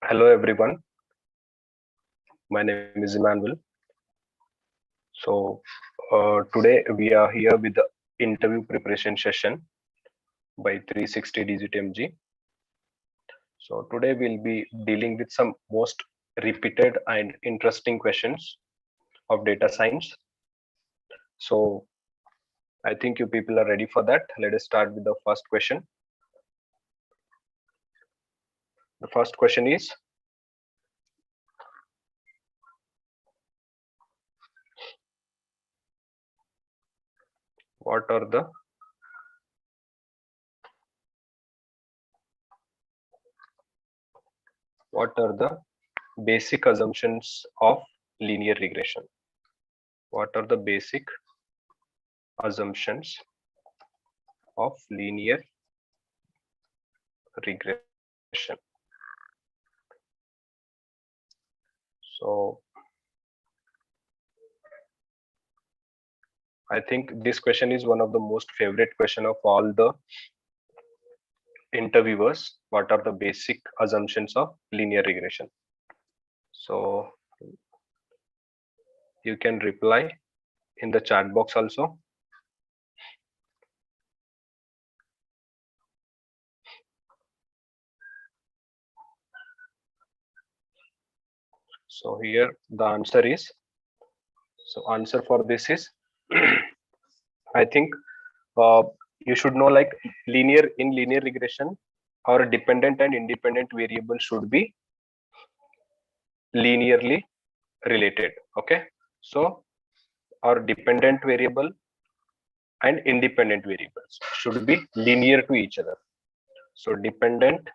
Hello everyone, my name is Emmanuel. Today we are here with the interview preparation session by 360 Digit MG. So today we'll be dealing with some most repeated and interesting questions of data science. So I think you people are ready for that. Let us start with the first question. The first question is, what are the basic assumptions of linear regression? What are the basic assumptions of linear regression? So I think this question is one of the most favorite question of all the interviewers. What are the basic assumptions of linear regression? So you can reply in the chat box also. So here the answer is, so answer for this is I think you should know, like, in linear regression, our dependent and independent variable should be linearly related. Okay, so our dependent variable and independent variables should be linear to each other. So dependent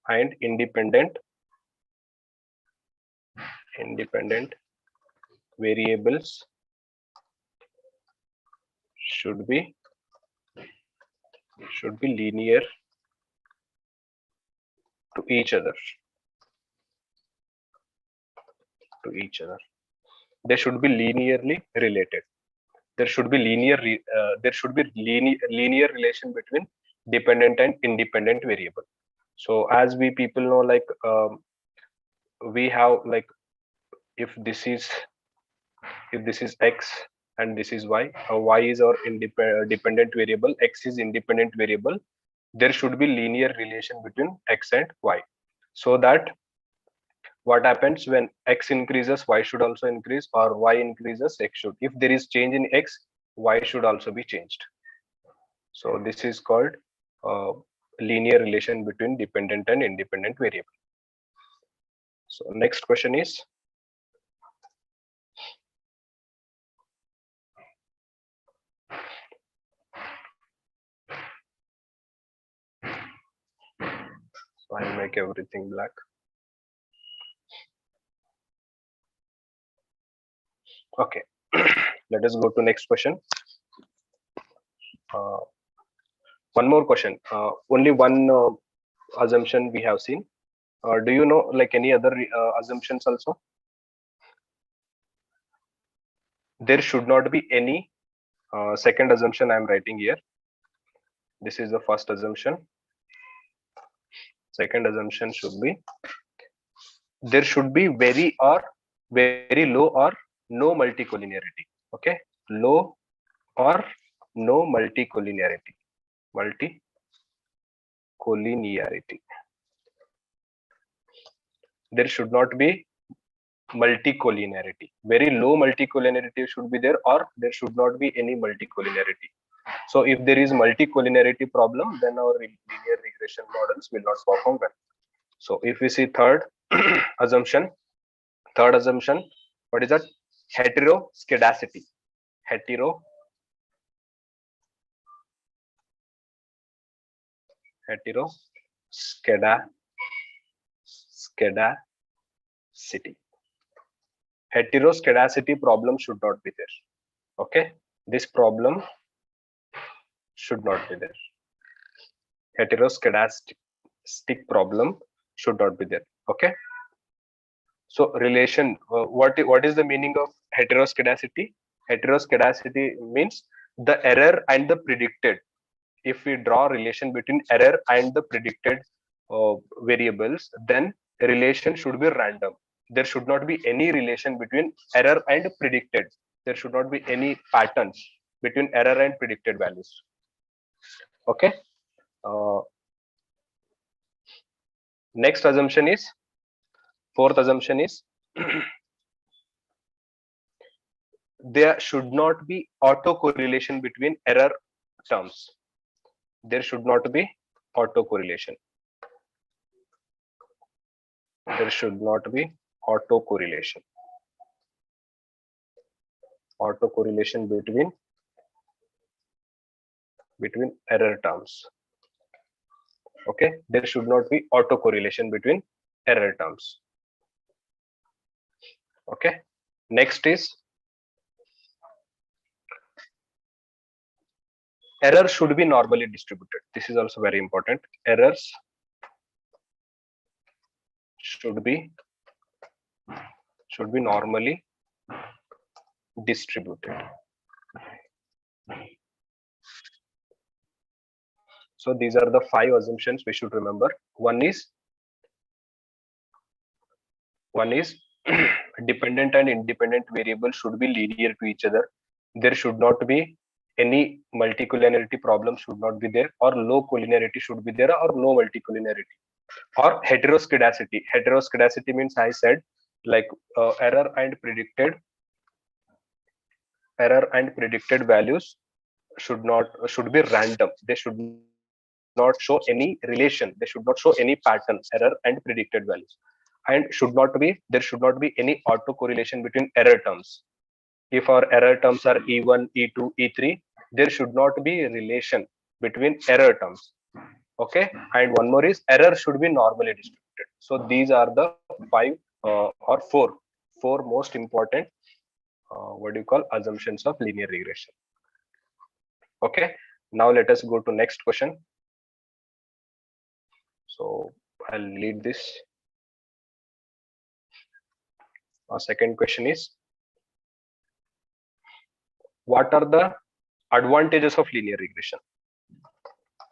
and independent variables should be linear to each other. They should be linearly related. There should be linear relation between dependent and independent variable. So as we people know, like, we have, like, if this is x and this is y, y is our dependent variable, x is independent variable, there should be linear relation between x and y, so that what happens when x increases, y should also increase, or y increases, x should. If there is change in x, y should also be changed. So this is called linear relation between dependent and independent variable. So next question is, so I'll make everything black. Okay, let us go to next question. One more question. Only one assumption we have seen. Do you know, like, any other assumptions also? There should not be any second assumption I'm writing here. This is the first assumption. Second assumption should be, there should be very low or no multicollinearity. Okay, low or no multicollinearity. There should not be multicollinearity. Very low multicollinearity should be there, or there should not be any multicollinearity. So if there is multicollinearity problem, then our linear regression models will not perform well. So if we see third assumption, what is that? Heteroscedasticity. Heteroscedasticity problem should not be there. Okay, this problem should not be there. Heteroscedastic problem should not be there. Okay, so relation, what is the meaning of heteroscedasticity? Heteroscedasticity means the error and the predicted. If we draw relation between error and the predicted variables, then relation should be random. There should not be any relation between error and predicted. There should not be any patterns between error and predicted values. Okay. uh, Next assumption is, fourth assumption is there should not be autocorrelation between error terms. There should not be autocorrelation. There should not be autocorrelation. Autocorrelation between error terms. Okay, there should not be autocorrelation between error terms. Okay, next is error should be normally distributed. This is also very important. Errors should be normally distributed. So these are the 5 assumptions we should remember. One is dependent and independent variables should be linear to each other. There should not be any multicollinearity problem should not be there, or low collinearity should be there, or no multicollinearity, or heteroscedasticity. Heteroscedasticity means, I said, like error and predicted values should be random. They should not show any relation. They should not show any pattern, error and predicted values. And there should not be any autocorrelation between error terms. If our error terms are E1, E2, E3, there should not be a relation between error terms. Okay, and one more is error should be normally distributed. So these are the 5 or 4 most important assumptions of linear regression. Okay, now let us go to next question. So I'll lead this. Our second question is, what are the advantages of linear regression?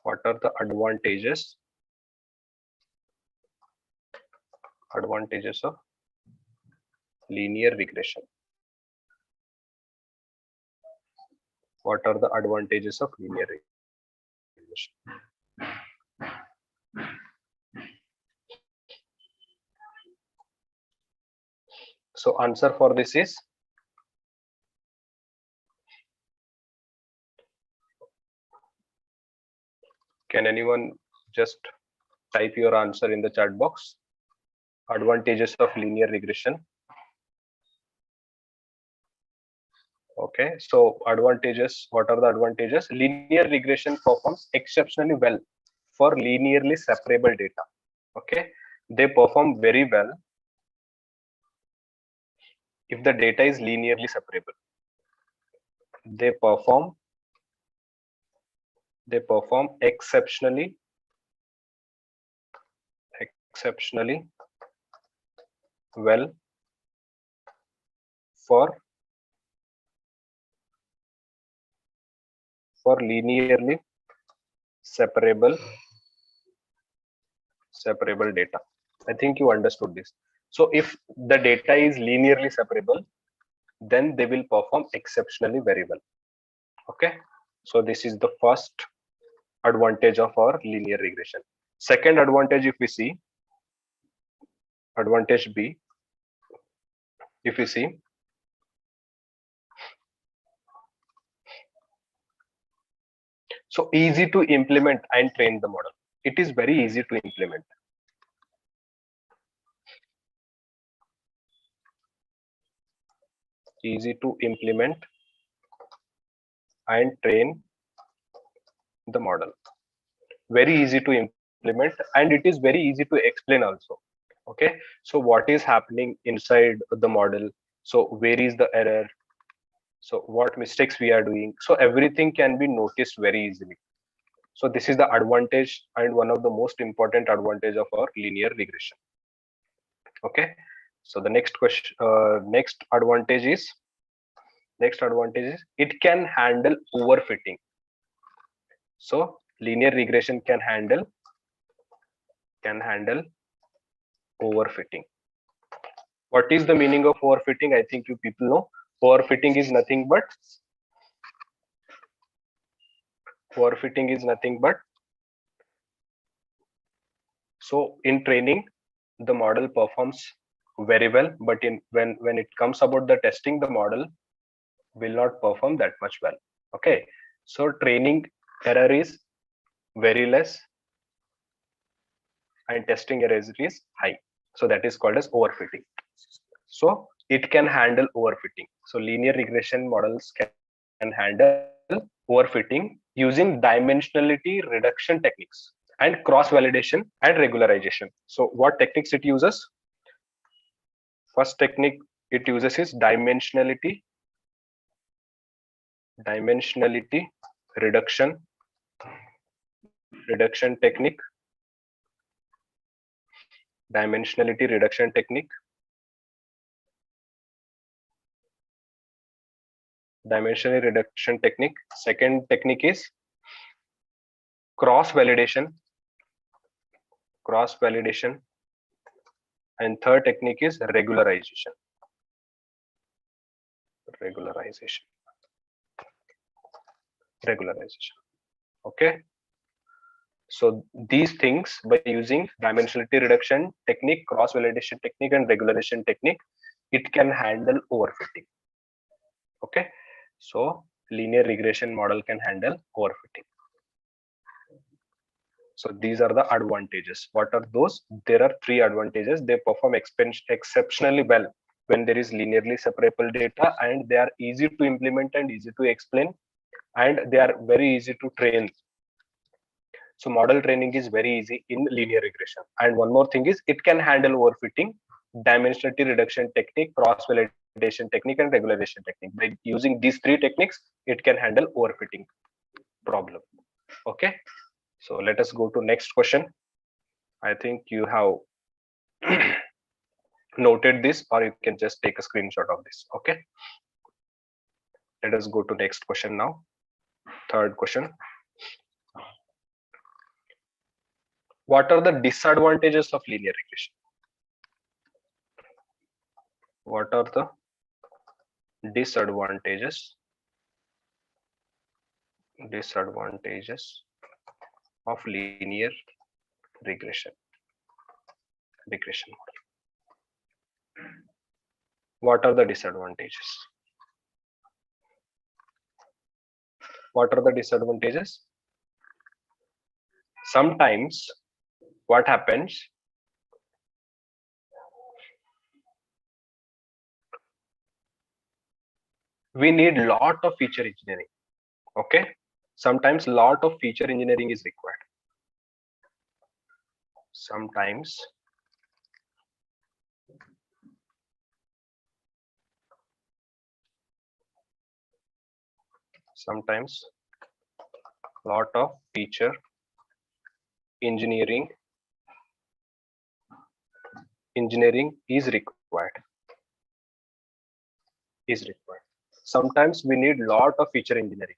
What are the advantages of linear regression? What are the advantages of linear regression? So answer for this is, can anyone just type your answer in the chat box? Advantages of linear regression. Okay, so advantages, what are the advantages? Linear regression performs exceptionally well for linearly separable data. Okay, they perform very well if the data is linearly separable. They perform exceptionally well for linearly separable data. I think you understood this. So if the data is linearly separable, then they will perform exceptionally very well. Okay, so this is the first advantage of our linear regression. Second advantage, if we see, advantage B, if we see, so easy to implement and train the model. It is very easy to implement. Easy to implement and train the model. Very easy to implement, and it is very easy to explain also. Okay, so what is happening inside the model? So where is the error? So what mistakes we are doing? So everything can be noticed very easily. So this is the advantage, and one of the most important advantage of our linear regression. Okay, so the next question, next advantage is it can handle overfitting. So linear regression can handle can handle overfitting. What is the meaning of overfitting? I think you people know. Overfitting is nothing but so in training the model performs very well, but in when it comes about the testing, the model will not perform that much well. Okay, so training error is very less and testing error is high, so that is called as overfitting. So it can handle overfitting. So linear regression models can handle overfitting using dimensionality reduction techniques and cross validation and regularization. So what techniques it uses? First technique it uses is dimensionality reduction technique. Dimensionality reduction technique. Dimensionality reduction technique. Second technique is cross validation. And third technique is regularization. Okay, so these things, by using dimensionality reduction technique, cross validation technique and regulation technique, it can handle overfitting. Okay, so linear regression model can handle overfitting. So these are the advantages. What are those? There are three advantages. They perform exceptionally well when there is linearly separable data, and they are easy to implement and easy to explain, and they are very easy to train. So model training is very easy in linear regression. And one more thing is it can handle overfitting, dimensionality reduction technique, cross validation technique and regularization technique. By using these three techniques, it can handle overfitting problem. Okay, so let us go to next question. I think you have noted this, or you can just take a screenshot of this. Okay, let us go to next question now. Third question. What are the disadvantages of linear regression? What are the disadvantages of linear regression model? What are the disadvantages? Sometimes what happens, we need lot of feature engineering. Okay, sometimes lot of feature engineering is required. Sometimes lot of feature engineering is required. Sometimes we need lot of feature engineering.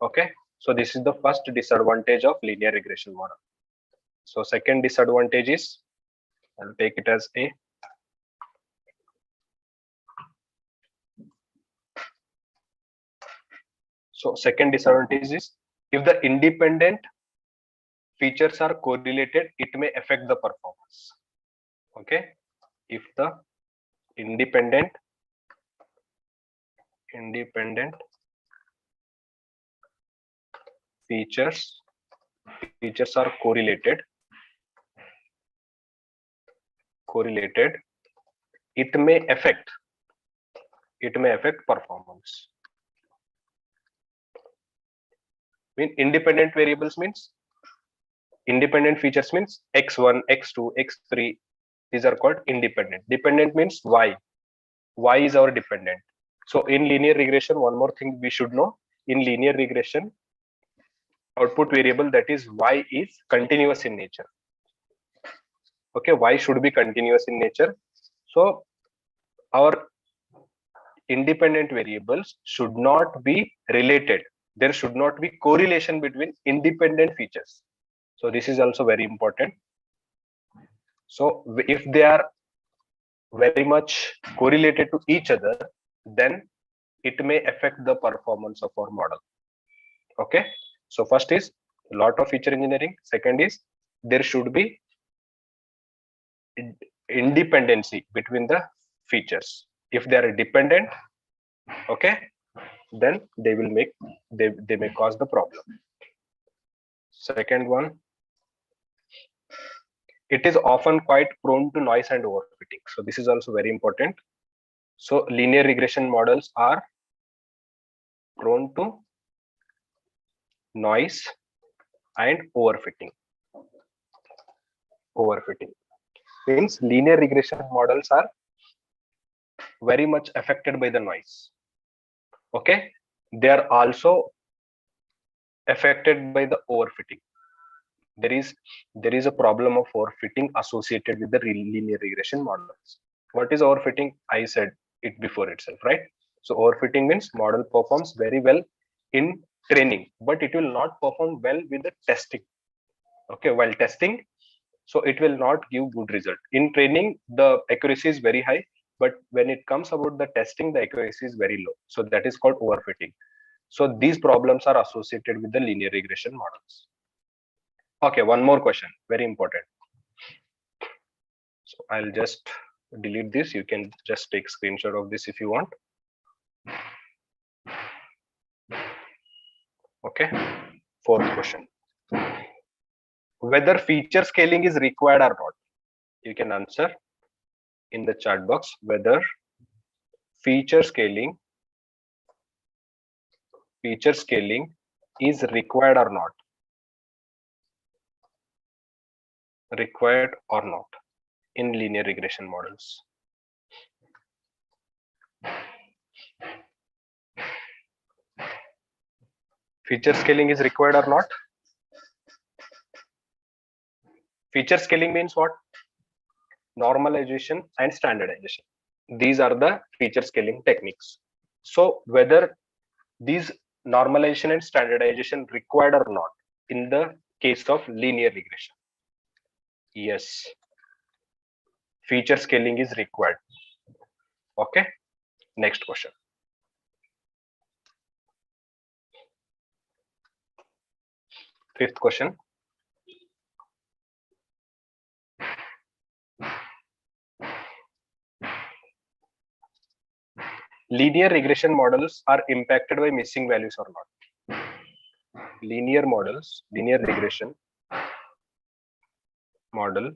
Okay, so this is the first disadvantage of linear regression model. So second disadvantage is, I'll take it as A. So second disadvantage is, if the independent features are correlated, it may affect the performance. Okay, if the independent features are correlated, it may affect performance. Independent variables means, independent features means x1, x2, x3. These are called independent. Dependent means y is our dependent. So in linear regression, one more thing we should know, in linear regression, output variable, that is y, is continuous in nature. Okay, y should be continuous in nature. So our independent variables should not be related. There should not be correlation between independent features. So this is also very important. So if they are very much correlated to each other, then it may affect the performance of our model. Okay, so first is a lot of feature engineering. Second is there should be independency between the features. If they are dependent, okay, then they will make they may cause the problem. Second one, it is often quite prone to noise and overfitting. So this is also very important. So linear regression models are prone to noise and overfitting. Overfitting means linear regression models are very much affected by the noise. Okay, they are also affected by the overfitting. There is a problem of overfitting associated with the linear regression models. What is overfitting? I said it before itself, right? So overfitting means model performs very well in training, but it will not perform well with the testing. Okay, while testing, so it will not give good result. In training, the accuracy is very high, but when it comes about the testing, the accuracy is very low. So that is called overfitting. So these problems are associated with the linear regression models. Okay, one more question, very important. So I'll just delete this. You can just take screenshot of this if you want. Okay, fourth question. Whether feature scaling is required or not. You can answer in the chat box whether feature scaling is required or not. Required or not in linear regression models. Feature scaling is required or not? Feature scaling means what? Normalization and standardization. These are the feature scaling techniques. So whether these normalization and standardization required or not in the case of linear regression? Yes, feature scaling is required. Okay, next question. Fifth question. Linear regression models are impacted by missing values or not? Linear regression model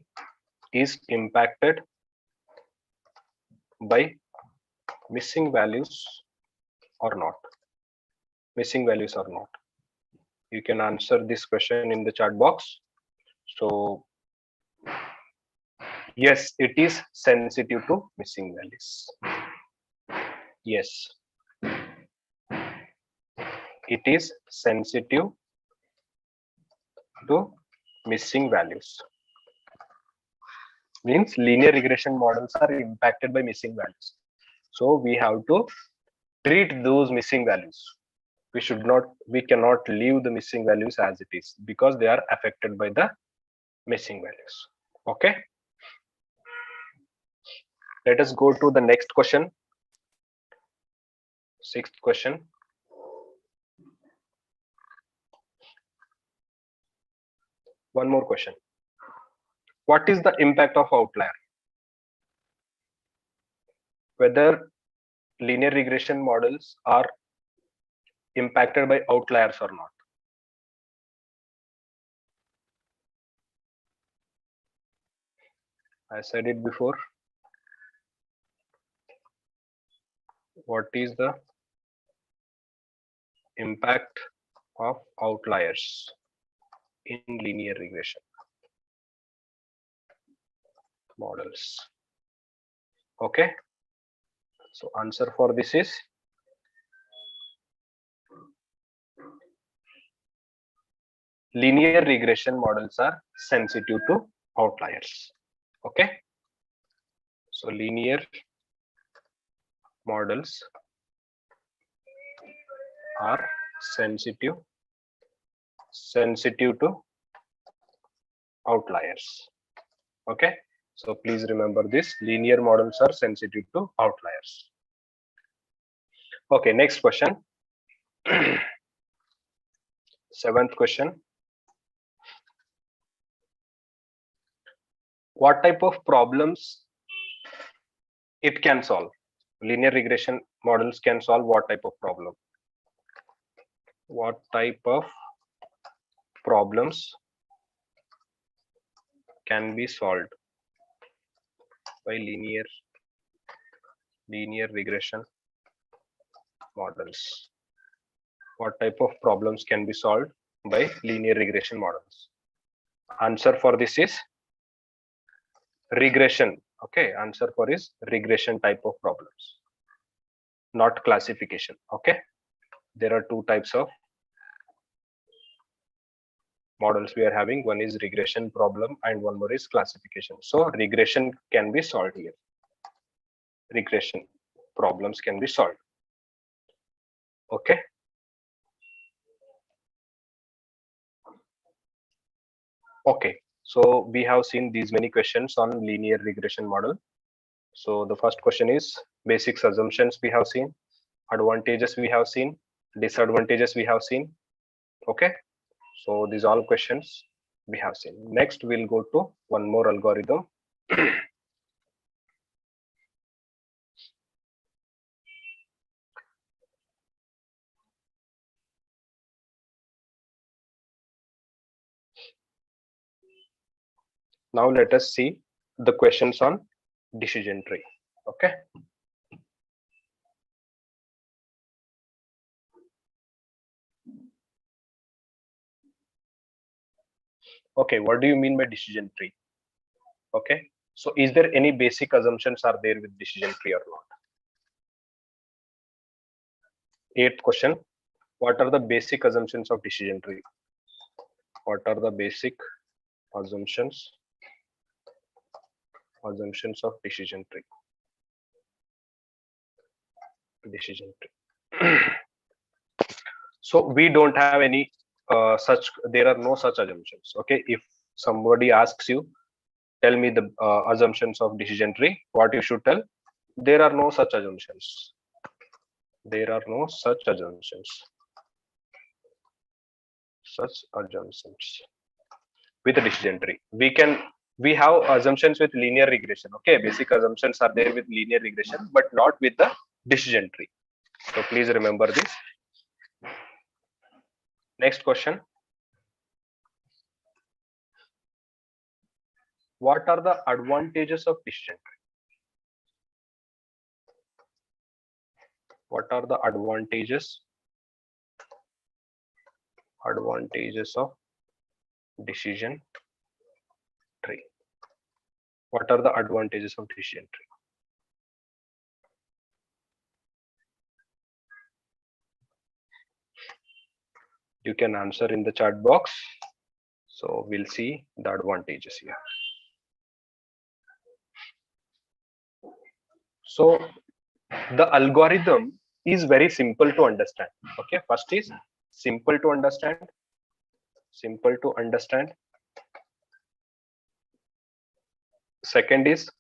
is impacted by missing values or not? Missing values or not? You can answer this question in the chat box. So yes, it is sensitive to missing values. Yes, it is sensitive to missing values. Means linear regression models are impacted by missing values. So we have to treat those missing values. We cannot leave the missing values as it is because they are affected by the missing values. Okay. Let us go to the next question. Sixth question. One more question. What is the impact of outlier? Whether linear regression models are impacted by outliers or not? I said it before. What is the impact of outliers in linear regression models? Okay. So answer for this is linear regression models are sensitive to outliers. Okay. So linear models are sensitive to outliers. Okay. So please remember this, linear models are sensitive to outliers. Okay, next question. Seventh question. What type of problems it can solve? Linear regression models can solve what type of problem? What type of problems can be solved by linear regression models? What type of problems can be solved by linear regression models? Answer for this is regression. Okay, answer for is regression type of problems, not classification. Okay, there are two types of models we are having. One is regression problem and one more is classification. So regression can be solved here. Regression problems can be solved. Okay. Okay, so we have seen these many questions on linear regression model. So the first question is basic assumptions we have seen, advantages we have seen, disadvantages we have seen. Okay, so these all questions we have seen. Next we'll go to one more algorithm. Now let us see the questions on decision tree. Okay. Okay, what do you mean by decision tree? Okay, so is there any basic assumptions are there with decision tree or not? Eighth question, what are the basic assumptions of decision tree? What are the basic assumptions of decision tree? So we don't have any such, there are no such assumptions. Okay, if somebody asks you, tell me the assumptions of decision tree, what you should tell? There are no such assumptions. There are no such assumptions. With a decision tree. We have assumptions with linear regression. Okay, basic assumptions are there with linear regression, but not with the decision tree. So please remember this. Next question. What are the advantages of decision tree? What are the advantages of decision tree? What are the advantages of decision tree? You can answer in the chat box. So we'll see the advantages here. So the algorithm is very simple to understand. Okay, first is simple to understand. Second is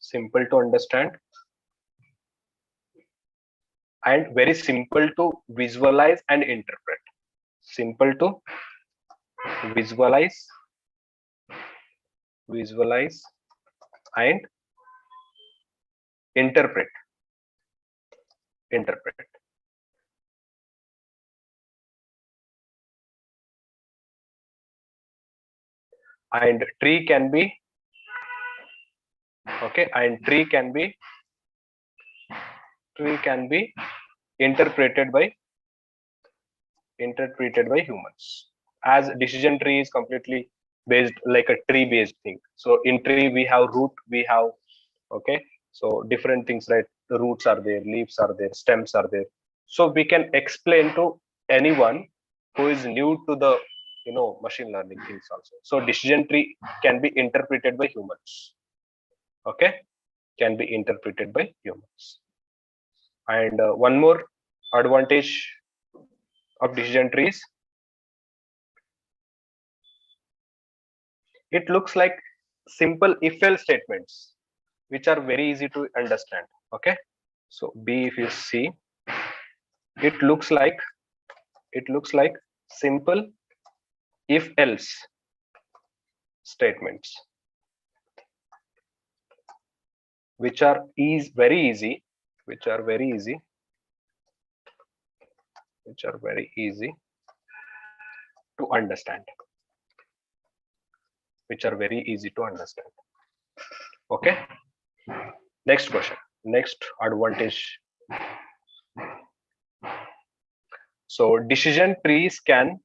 simple to understand and very simple to visualize and interpret. Simple to visualize and interpret. And tree can be okay, and tree can be interpreted by humans, as decision tree is completely based like a tree based thing. So in tree we have root, we have okay, so different things, right? The roots are there, leaves are there, stems are there. So we can explain to anyone who is new to the machine learning things also. So decision tree can be interpreted by humans. Okay, can be interpreted by humans. And one more advantage of decision trees, It looks like simple if else statements, which are very easy to understand. Okay, so B, if you see, it looks like simple if else statements, which are very easy, which are very easy to understand, which are very easy to understand. Okay, next question, next advantage. So decision tree can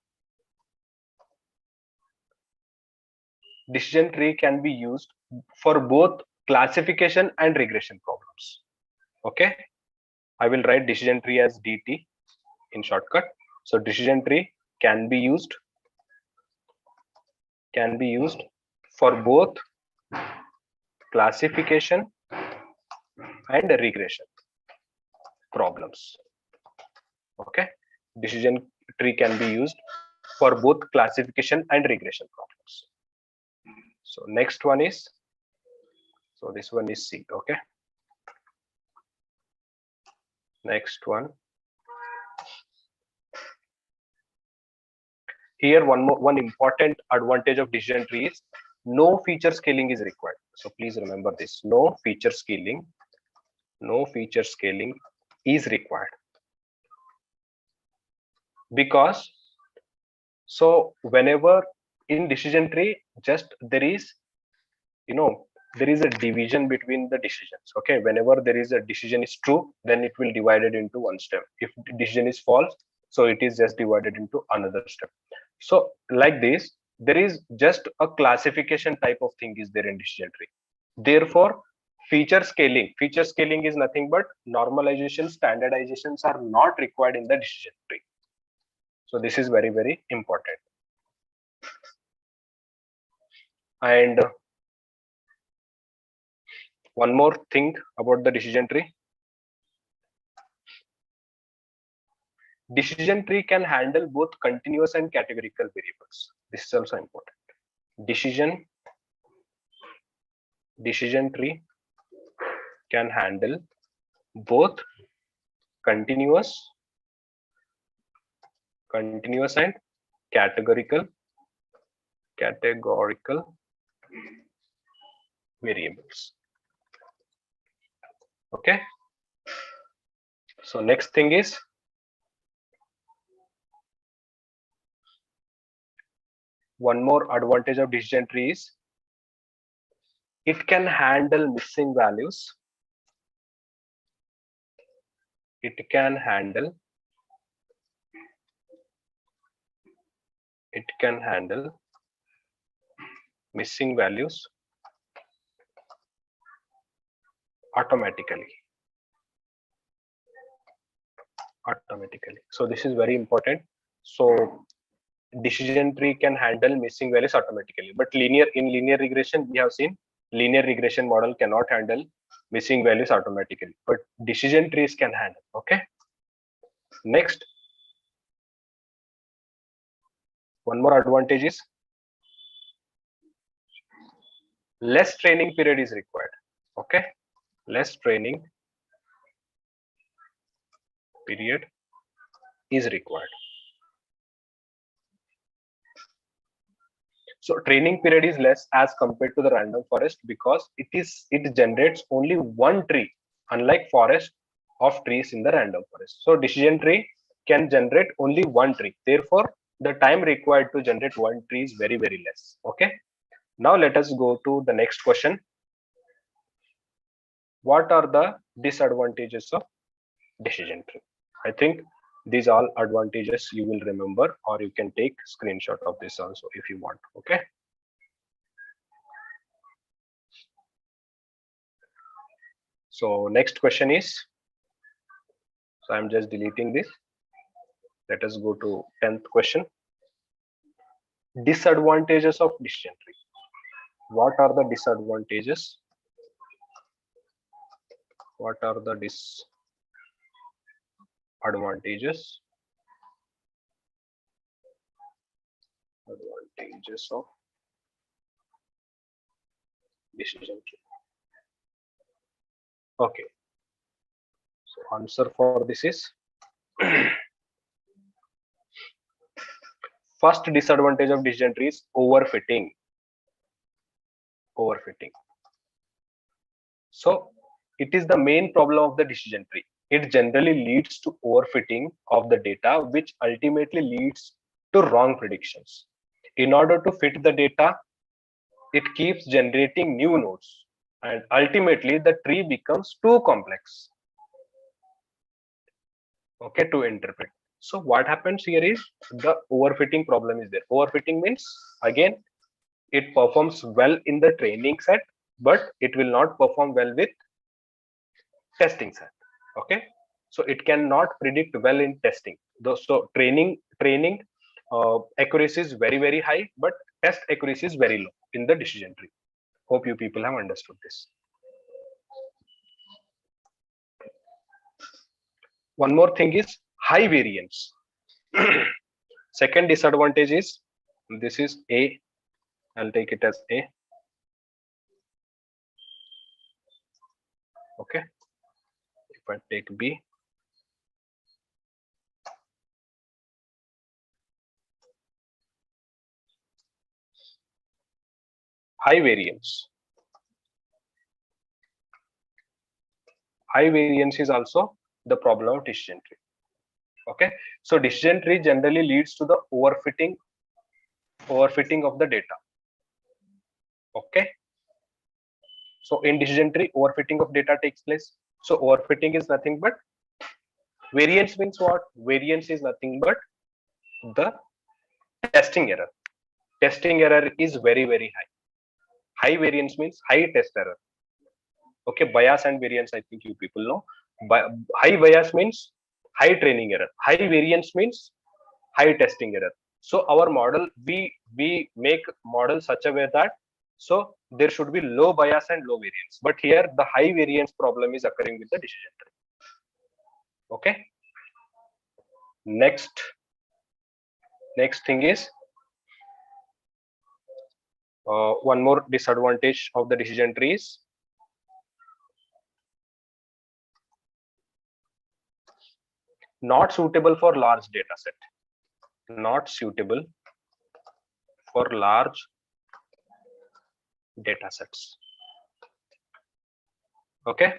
be used for both classification and regression problems. Okay, I will write decision tree as DT in shortcut. So decision tree can be used for both classification and regression problems. Okay, decision tree can be used for both classification and regression problems. So next one is, so this one is C. Okay, next one. Here one important advantage of decision tree is no feature scaling is required. So please remember this, no feature scaling is required, because so whenever in decision tree, just there is, there is a division between the decisions. Okay, whenever there is a decision is true, then it will divide it into one step. If decision is false, so it is just divided into another step. So like this, there is just a classification type of thing is there in decision tree. Therefore, feature scaling is nothing but normalization, standardizations are not required in the decision tree. So this is very, very important. And one more thing about the decision tree. Decision tree can handle both continuous and categorical variables. This is also important. Decision tree can handle both continuous and categorical variables. Okay, so next thing is, one more advantage of decision tree is it can handle missing values. It can handle missing values automatically. So this is very important. So decision tree can handle missing values automatically, but in linear regression we have seen linear regression model cannot handle missing values automatically, but decision trees can handle. Okay, next, one more advantage is less training period is required. Okay, less training period is required. So training period is less as compared to the random forest, because it generates only one tree, unlike forest of trees in the random forest. So decision tree can generate only one tree. Therefore, the time required to generate one tree is very, very less. Okay. Now let us go to the next question. What are the disadvantages of decision tree? I think these all advantages you will remember, or you can take screenshot of this also if you want. Okay. So next question is, so I'm just deleting this. Let us go to 10th question. Disadvantages of decision tree. What are the disadvantages? What are the disadvantages? Advantages of decision tree. Okay, so answer for this is first disadvantage of decision tree is overfitting. Overfitting. So it is the main problem of the decision tree. It generally leads to overfitting of the data, which ultimately leads to wrong predictions. In order to fit the data, it keeps generating new nodes, and ultimately the tree becomes too complex, okay, to interpret. So what happens here is the overfitting problem is there. Overfitting means, again, it performs well in the training set, but it will not perform well with testing set. Okay, so it cannot predict well in testing. So training accuracy is very high, but test accuracy is very low in the decision tree. Hope you people have understood this. One more thing is high variance. Second disadvantage is, this is A. I'll take it as A. Okay. If I take B, high variance. High variance is also the problem of decision tree. Okay, so decision tree generally leads to the overfitting of the data. Okay, so in decision tree, overfitting of data takes place. So overfitting is nothing but variance. Means what? Variance is nothing but the testing error. Testing error is very high. High variance means high test error. Okay, bias and variance, I think you people know. High bias means high training error. High variance means high testing error. So our model, we make model such a way that so there should be low bias and low variance. But here the high variance problem is occurring with the decision tree. Okay. Next thing is one more disadvantage of the decision tree is not suitable for large data set. Not suitable for large data sets. Okay,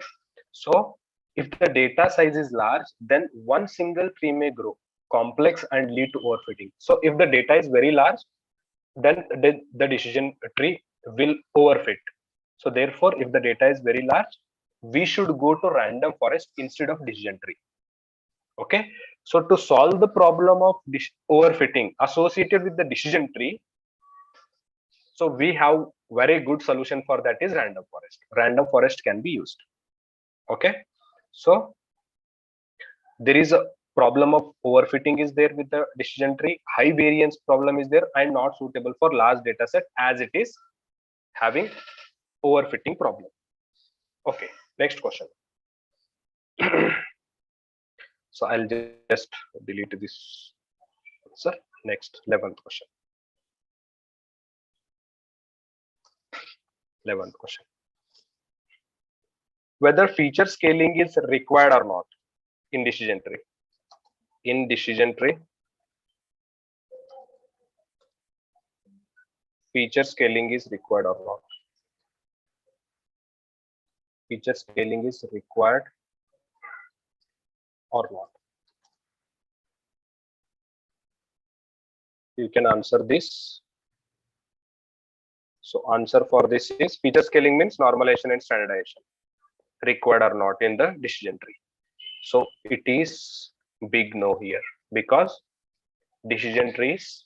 so if the data size is large, then one single tree may grow complex and lead to overfitting. So if the data is very large, then the decision tree will overfit. So therefore, if the data is very large, we should go to random forest instead of decision tree. Okay, so to solve the problem of overfitting associated with the decision tree, so we have very good solution for that is random forest. Random forest can be used. Okay, so there is a problem of overfitting is there with the decision tree. High variance problem is there and not suitable for large data set as it is having overfitting problem. Okay, next question. So I'll just delete this answer. Next, 11th question. 11th question. Whether feature scaling is required or not in decision tree. In decision tree, feature scaling is required or not. Feature scaling is required or not. You can answer this. So answer for this is feature scaling means normalization and standardization required or not in the decision tree. So it is big no here because decision trees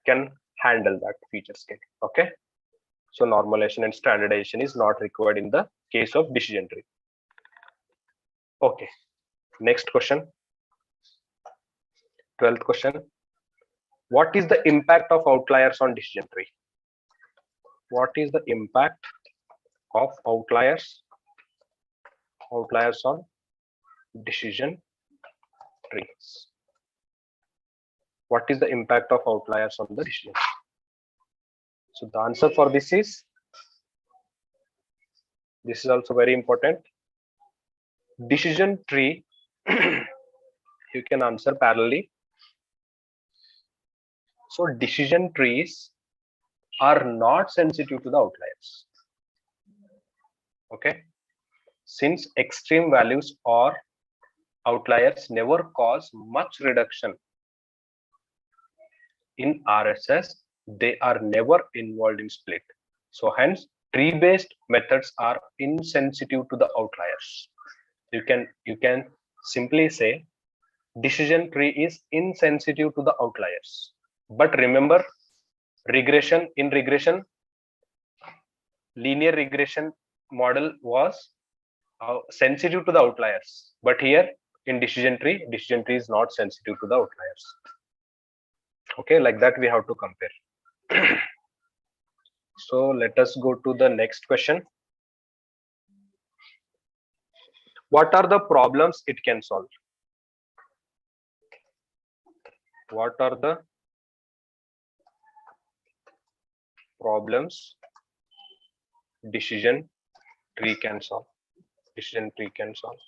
can handle that feature scaling. Okay, so normalization and standardization is not required in the case of decision tree. Okay, next question. 12th question. What is the impact of outliers on decision tree? What is the impact of outliers on decision trees? What is the impact of outliers on the decision? So the answer for this is This is also very important. Decision tree, you can answer parallelly. So decision trees are not sensitive to the outliers. Okay, since extreme values or outliers never cause much reduction in RSS, they are never involved in split. So hence, tree-based methods are insensitive to the outliers. You can simply say decision tree is insensitive to the outliers. But remember, regression, linear regression model was sensitive to the outliers. But here in decision tree is not sensitive to the outliers. Okay, like that we have to compare. So let us go to the next question. What are the problems it can solve? What are the problems decision tree can solve? Decision tree can solve.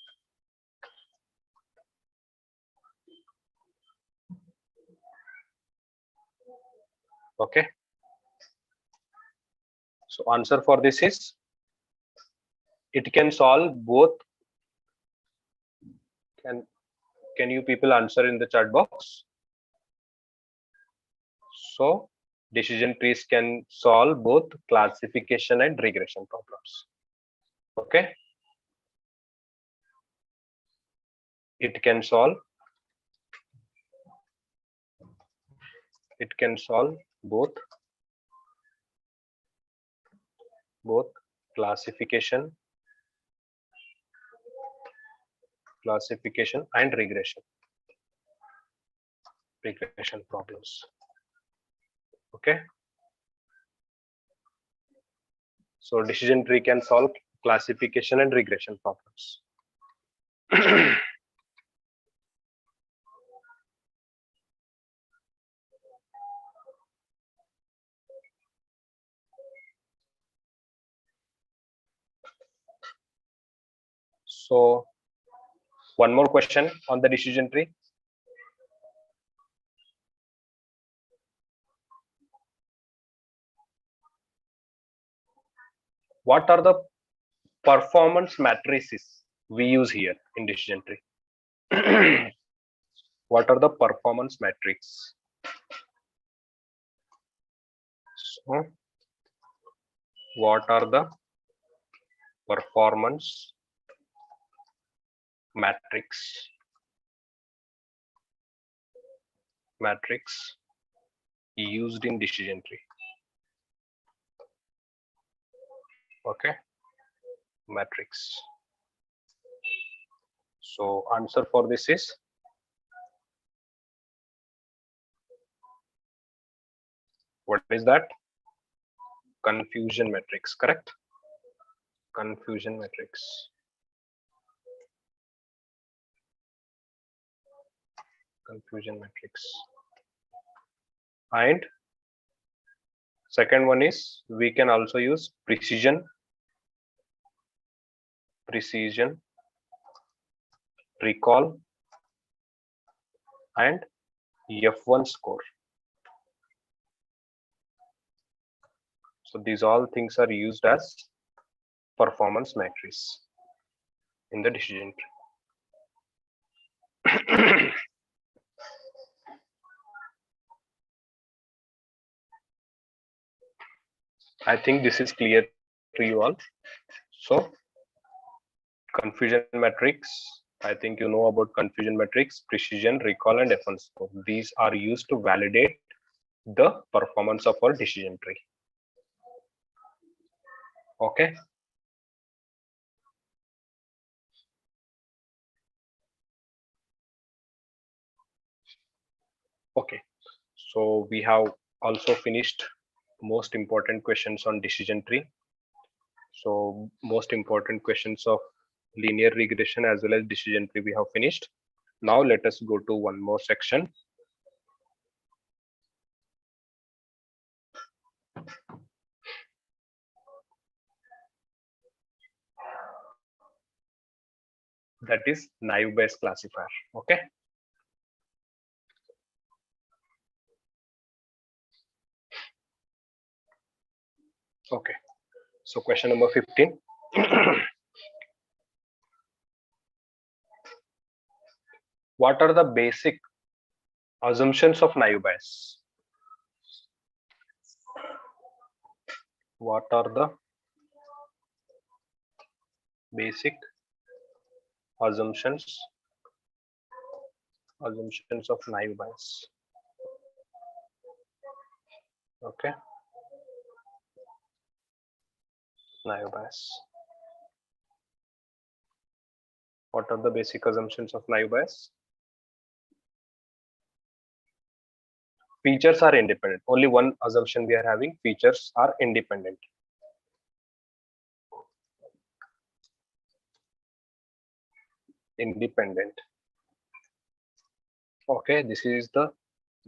Okay. So answer for this is, it can solve both. Can you people answer in the chat box? So decision trees can solve both classification and regression problems. Okay. It can solve both classification and regression problems. Okay, so decision tree can solve classification and regression problems. So one more question on the decision tree. What are the performance matrices we use here in decision tree? What are the performance metrics? So what are the performance matrix used in decision tree? Okay, matrix. So answer for this is, what is that? Confusion matrix, correct? Confusion matrix. Confusion matrix. And second one is, we can also use precision recall and F1 score. So these all things are used as performance matrices in the decision tree. I think this is clear to you all. So confusion matrix, I think you know about confusion matrix, precision, recall, and F1 score. These are used to validate the performance of our decision tree. Okay. Okay. So we have also finished most important questions on decision tree. So most important questions of linear regression as well as decision tree we have finished. Now let us go to one more section. that is naive Bayes classifier. Okay. Okay. So question number 15. What are the basic assumptions of naive Bayes? What are the basic assumptions of naive Bayes? Okay. Naive Bayes. What are the basic assumptions of naive Bayes? Features are independent. Only one assumption we are having: features are independent. Independent. Okay, this is the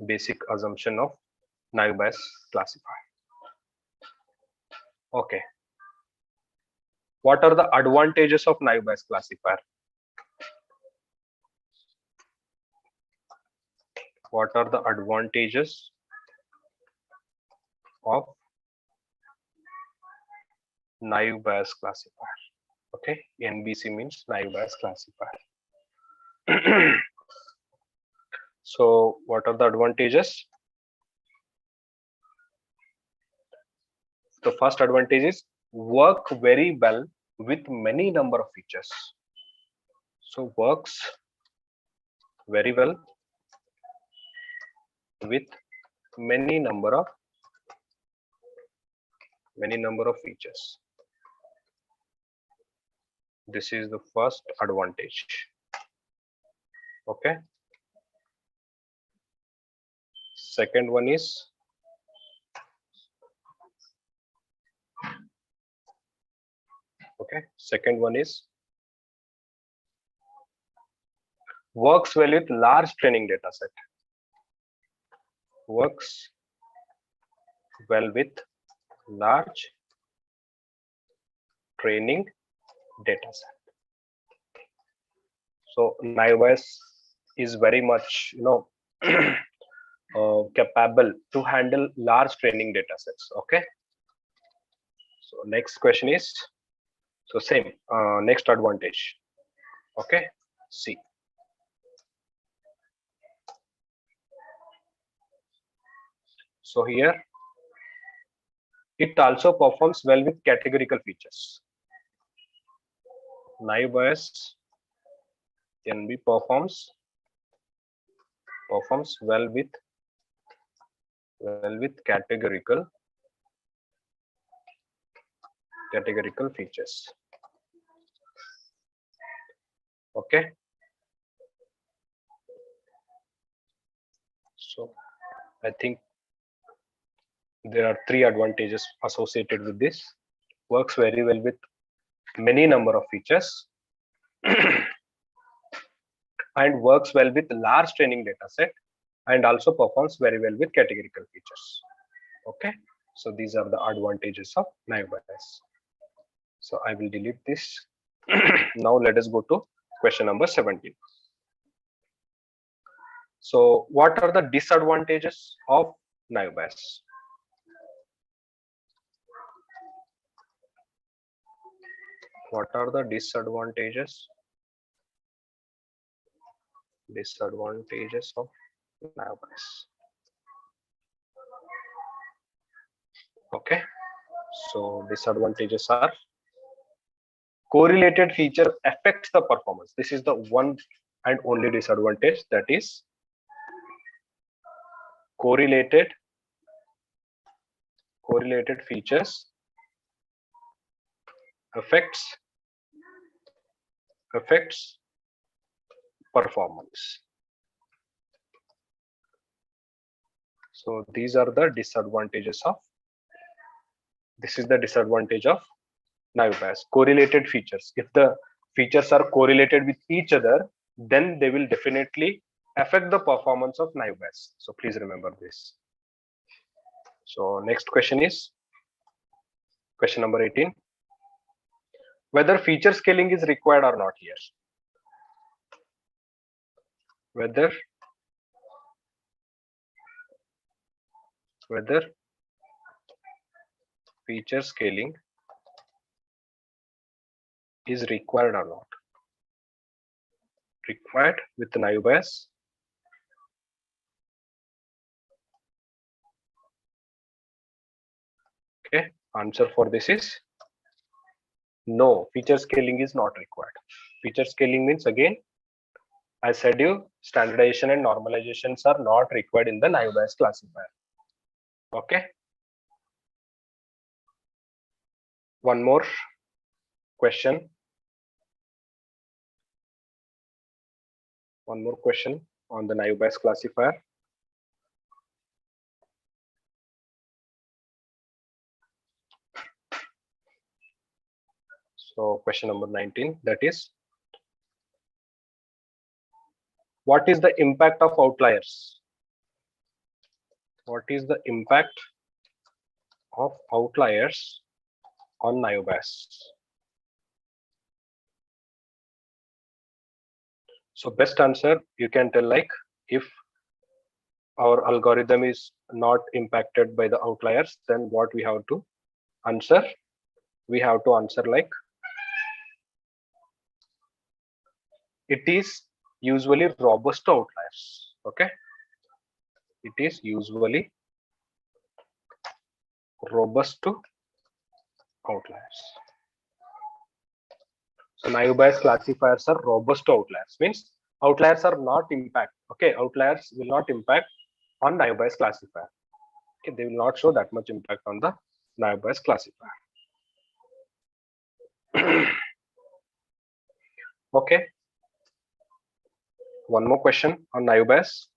basic assumption of naive Bayes classifier. Okay. What are the advantages of naive Bayes classifier? What are the advantages of naive Bayes classifier? Okay, NBC means naive Bayes classifier. So what are the advantages? The first advantage is work very well with many number of features. So works very well with many number of features. This is the first advantage. Okay. Second one is works well with large training data set. Works well with large training data set. So naive Bayes is very much capable to handle large training data sets. Okay. So next question is, so same next advantage. Okay. See. So here it also performs well with categorical features. Naive Bayes NB performs well with categorical features. Okay. So I think there are three advantages associated with this. Works very well with many number of features and works well with large training data set, and also performs very well with categorical features. Okay, so these are the advantages of naive Bayes. So I will delete this. Now let us go to question number 17. So what are the disadvantages of naive Bayes? What are the disadvantages of naive Bayes? Okay, so disadvantages are correlated feature affects the performance. This is the one and only disadvantage, that is correlated features affects performance. So these are the disadvantages of, this is the disadvantage of naive Bayes. Correlated features. If the features are correlated with each other, then they will definitely affect the performance of naive Bayes. So please remember this. So next question is question number 18. Whether feature scaling is required or not here. whether feature scaling is required or not. Required with naive bias. Okay, answer for this is no, feature scaling is not required. Feature scaling means, again, I said you, standardization and normalizations are not required in the naive bias classifier. Okay. One more question. One more question on the naive bias classifier. So question number 19, that is, what is the impact of outliers? What is the impact of outliers on naive bias? So best answer you can tell, like, if our algorithm is not impacted by the outliers, then what we have to answer? We have to answer like, it is usually robust to outliers. Okay, it is usually robust to outliers. So naive bias classifiers are robust to outliers, means outliers are not impact. Okay, outliers will not impact on naive bias classifier. Okay, they will not show that much impact on the naive bias classifier. Okay, one more question on naive bias.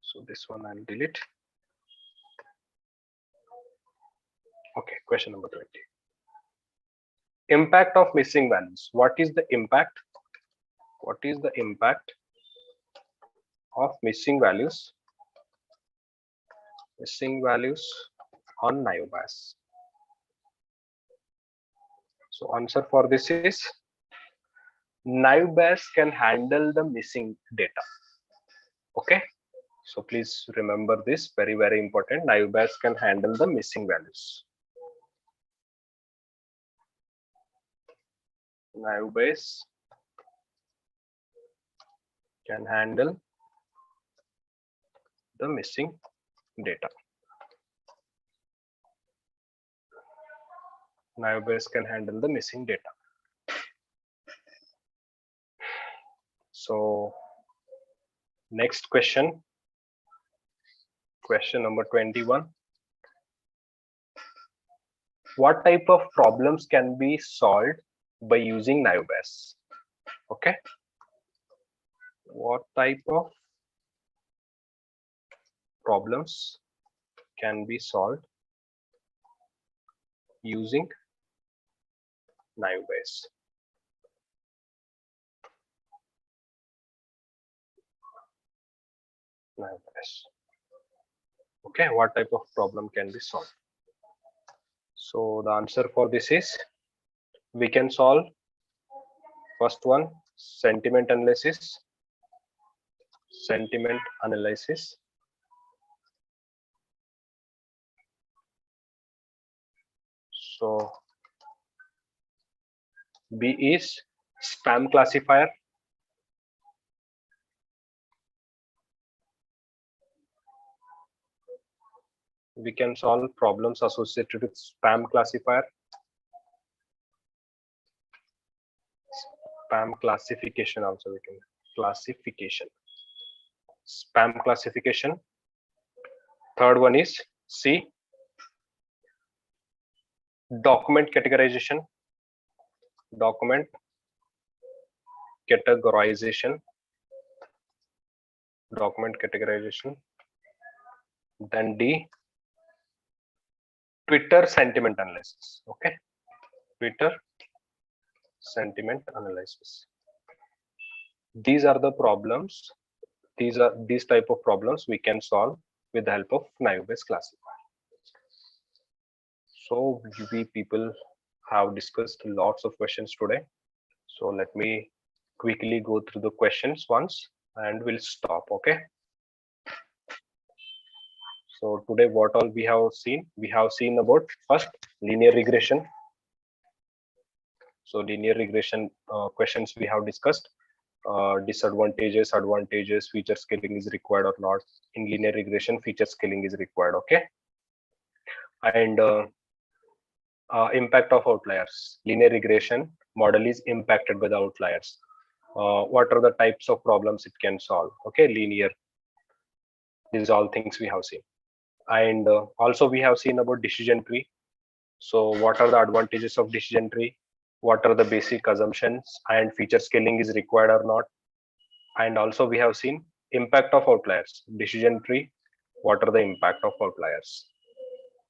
So this one I'll delete. Okay, question number 20. Impact of missing values. What is the impact? What is the impact of missing values? Missing values on naive bias. So answer for this is, naive bias can handle the missing data. Okay, so please remember this, very, very important. Naive bias can handle the missing values. Naive bias can handle the missing data. Naive bias can handle the missing data. So next question, question number 21. What type of problems can be solved by using naive bias? Okay, what type of problems can be solved using naive bias? Naive bias. Okay, what type of problem can be solved? So the answer for this is, we can solve first one, sentiment analysis. Sentiment analysis. So B is spam classifier. We can solve problems associated with spam classifier. Spam classification also we can, classification. Spam classification. Third one is C, document categorization. Document categorization. Document categorization. Then D, Twitter sentiment analysis. Okay, Twitter sentiment analysis. These are the problems. These type of problems we can solve with the help of naive bias classifier. So we people have discussed lots of questions today. So let me quickly go through the questions once and we'll stop. Okay. So today what all we have seen? We have seen about first linear regression. So linear regression questions we have discussed. Disadvantages, advantages, feature scaling is required or not. In linear regression, feature scaling is required. Okay. And impact of outliers. Linear regression model is impacted by the outliers. What are the types of problems it can solve? Okay, linear. These are all things we have seen. And also we have seen about decision tree. So what are the advantages of decision tree? What are the basic assumptions, and feature scaling is required or not? And also we have seen impact of outliers. Decision tree, what are the impact of outliers?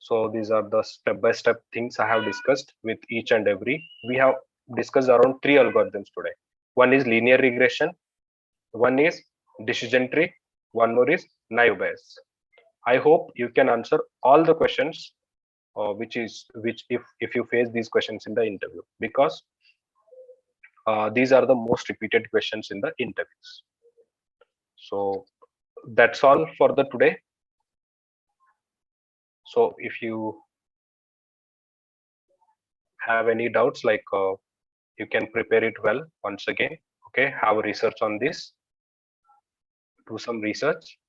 So these are the step-by-step things I have discussed with each and every. We have discussed around 3 algorithms today. One is linear regression, one is decision tree, one more is naive Bayes. I hope you can answer all the questions which if you face these questions in the interview, because these are the most repeated questions in the interviews. So that's all for the today. So if you have any doubts, like you can prepare it well once again. Okay, have research on this, do some research.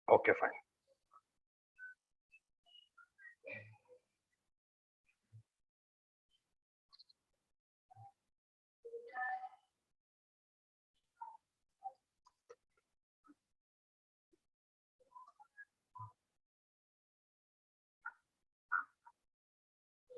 Okay, fine.